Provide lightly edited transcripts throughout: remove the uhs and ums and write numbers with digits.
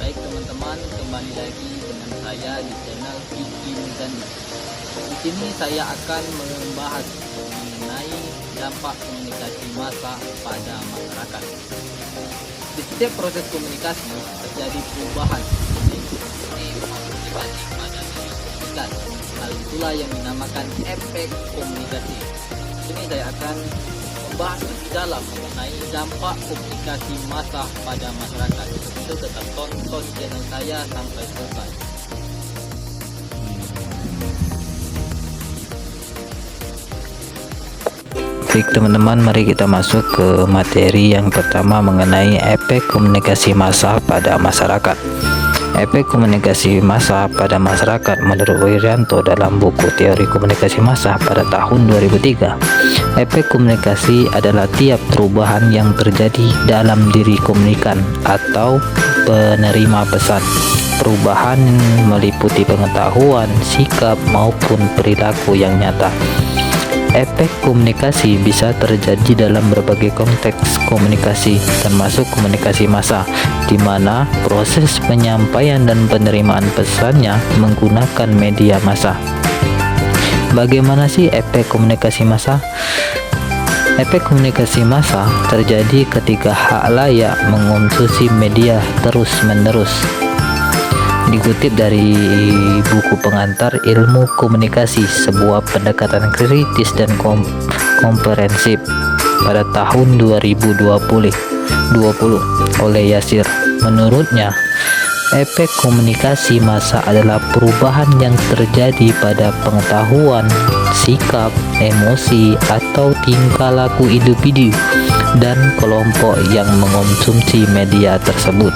Baik teman-teman, kembali lagi dengan saya di channel Kiki Muzani. Di sini saya akan membahas mengenai dampak komunikasi massa pada masyarakat. Di setiap proses komunikasi terjadi perubahan mengakibatkan pada komunikasi. Hal itulah yang dinamakan efek komunikasi. Di sini saya akan membahas lebih dalam mengenai dampak komunikasi massa pada masyarakat. Itu tetap tonton channel saya sampai selesai. Baik teman-teman, mari kita masuk ke materi yang pertama mengenai efek komunikasi massa pada masyarakat. Efek komunikasi massa pada masyarakat menurut Wirianto dalam buku Teori Komunikasi Massa pada tahun 2003. Efek komunikasi adalah tiap perubahan yang terjadi dalam diri komunikan atau penerima pesan. Perubahan meliputi pengetahuan, sikap maupun perilaku yang nyata. Efek komunikasi bisa terjadi dalam berbagai konteks komunikasi, termasuk komunikasi massa, di mana proses penyampaian dan penerimaan pesannya menggunakan media massa. Bagaimana sih efek komunikasi massa? Efek komunikasi massa terjadi ketika khalayak mengonsumsi media terus-menerus. Dikutip dari buku pengantar ilmu komunikasi, sebuah pendekatan kritis dan komprehensif pada tahun 2020 oleh Yasir. Menurutnya, efek komunikasi massa adalah perubahan yang terjadi pada pengetahuan, sikap, emosi, atau tingkah laku individu dan kelompok yang mengonsumsi media tersebut.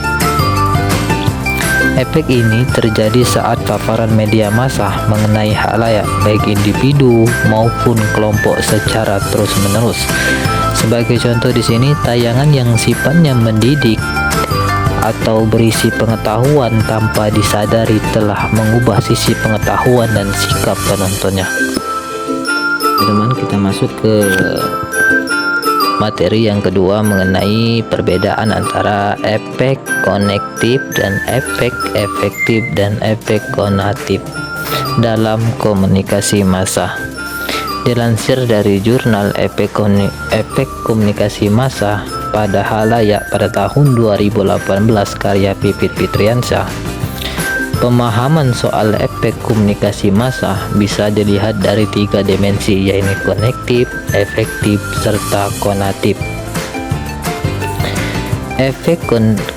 Efek ini terjadi saat paparan media massa mengenai khalayak, baik individu maupun kelompok secara terus-menerus. Sebagai contoh di sini, tayangan yang sifatnya mendidik atau berisi pengetahuan tanpa disadari telah mengubah sisi pengetahuan dan sikap penontonnya. Teman-teman, kita masuk ke materi yang kedua mengenai perbedaan antara efek konektif dan efek efektif dan efek konatif dalam komunikasi massa. Dilansir dari jurnal efek komunikasi massa pada khalayak pada tahun 2018 karya Pipit Fitriansyah, pemahaman soal efek komunikasi massa bisa dilihat dari 3 dimensi, yaitu konektif, efektif, serta konatif. Efek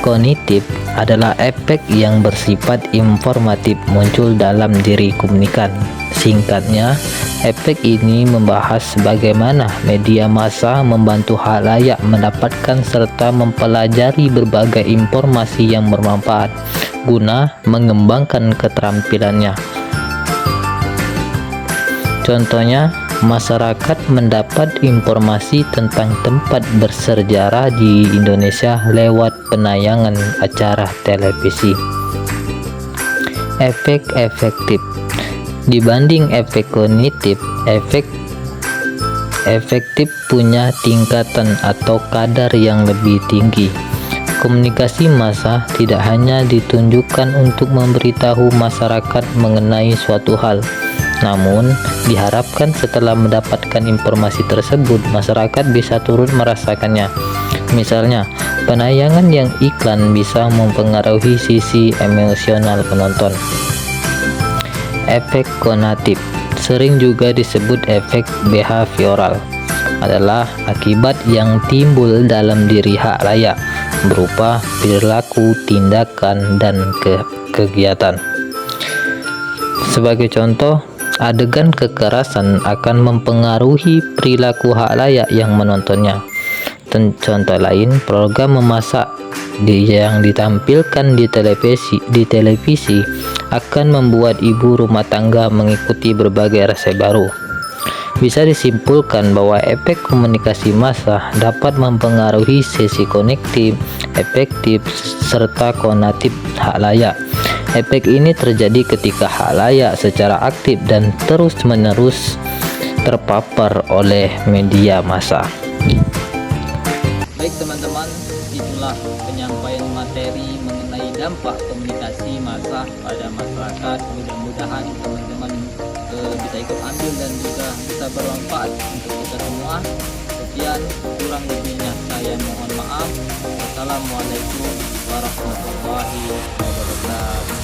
kognitif adalah efek yang bersifat informatif muncul dalam diri komunikan. Singkatnya, efek ini membahas bagaimana media massa membantu khalayak mendapatkan serta mempelajari berbagai informasi yang bermanfaat guna mengembangkan keterampilannya. Contohnya, masyarakat mendapat informasi tentang tempat bersejarah di Indonesia lewat penayangan acara televisi. Efek efektif dibanding efek kognitif, efek efektif punya tingkatan atau kadar yang lebih tinggi. Komunikasi massa tidak hanya ditunjukkan untuk memberitahu masyarakat mengenai suatu hal, namun diharapkan setelah mendapatkan informasi tersebut, masyarakat bisa turut merasakannya. Misalnya, penayangan yang iklan bisa mempengaruhi sisi emosional penonton. Efek konatif, sering juga disebut efek behavioral, adalah akibat yang timbul dalam diri khalayak berupa perilaku, tindakan, dan kegiatan. Sebagai contoh, adegan kekerasan akan mempengaruhi perilaku khalayak yang menontonnya. Contoh lain, program memasak yang ditampilkan di televisi akan membuat ibu rumah tangga mengikuti berbagai resep baru. Bisa disimpulkan bahwa efek komunikasi massa dapat mempengaruhi sisi konektif, efektif, serta konatif khalayak. Efek ini terjadi ketika khalayak secara aktif dan terus-menerus terpapar oleh media massa. Baik teman-teman, itulah penyampaian materi mengenai dampak komunikasi massa pada masyarakat. Mudah-mudahan teman-teman bisa ikut ambil dan juga bisa bermanfaat untuk kita semua. Sekian, kurang lebihnya saya mohon maaf. Wassalamualaikum warahmatullahi wabarakatuh.